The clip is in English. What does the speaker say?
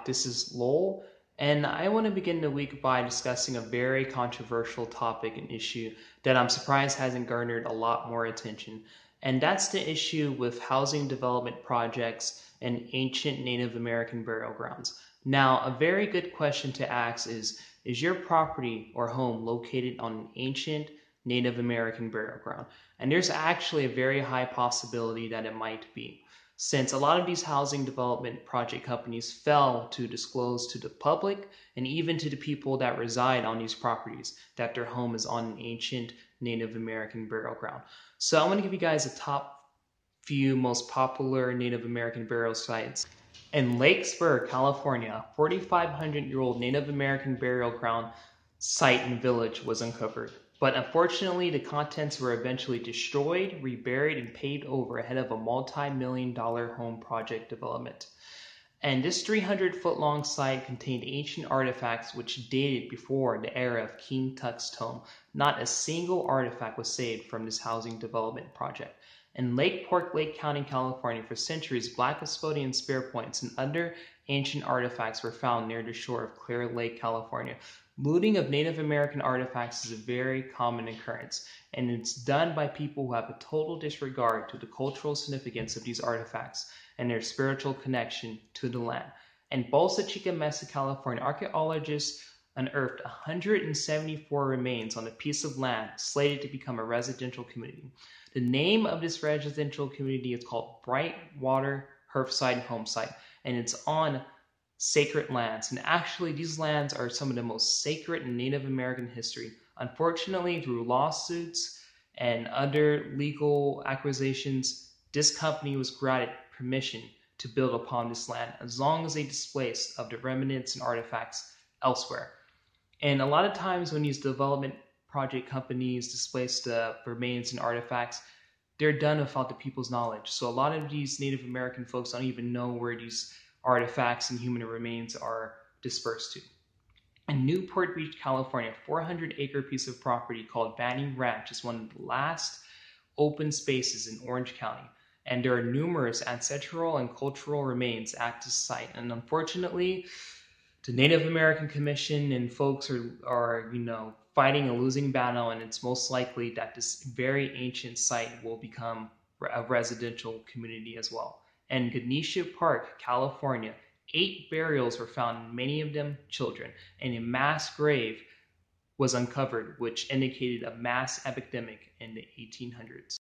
This is Lowell, and I want to begin the week by discussing a very controversial topic and issue that I'm surprised hasn't garnered a lot more attention, and that's the issue with housing development projects and ancient Native American burial grounds. Now, a very good question to ask is your property or home located on an ancient Native American burial ground? And there's actually a very high possibility that it might be, since a lot of these housing development project companies fail to disclose to the public and even to the people that reside on these properties that their home is on an ancient Native American burial ground. So I'm going to give you guys the top few most popular Native American burial sites. In Lakesburg, California, a 4,500-year-old Native American burial ground site and village was uncovered. But unfortunately, the contents were eventually destroyed, reburied, and paved over ahead of a multi-million-dollar home project development. And this 300-foot-long site contained ancient artifacts which dated before the era of King Tut's tomb. Not a single artifact was saved from this housing development project. In Lake Park, Lake County, California, for centuries, black custodian spear points and other ancient artifacts were found near the shore of Clear Lake, California. Looting of Native American artifacts is a very common occurrence, and it's done by people who have a total disregard to the cultural significance of these artifacts and their spiritual connection to the land. In Bolsa Chica Mesa, California, archaeologists unearthed 174 remains on a piece of land slated to become a residential community. The name of this residential community is called Brightwater Hearthside Homesite, and it's on sacred lands. And actually, these lands are some of the most sacred in Native American history. Unfortunately, through lawsuits and other legal acquisitions, this company was granted permission to build upon this land as long as they displaced of the remnants and artifacts elsewhere. And a lot of times when these development project companies displace the remains and artifacts, they're done without the people's knowledge. So a lot of these Native American folks don't even know where these artifacts and human remains are dispersed to. In Newport Beach, California, a 400-acre piece of property called Banning Ranch is one of the last open spaces in Orange County, and there are numerous ancestral and cultural remains at this site. And unfortunately, the Native American Commission and folks are fighting a losing battle, and it's most likely that this very ancient site will become a residential community as well. In Ganesha Park, California, 8 burials were found, many of them children, and a mass grave was uncovered, which indicated a mass epidemic in the 1800s.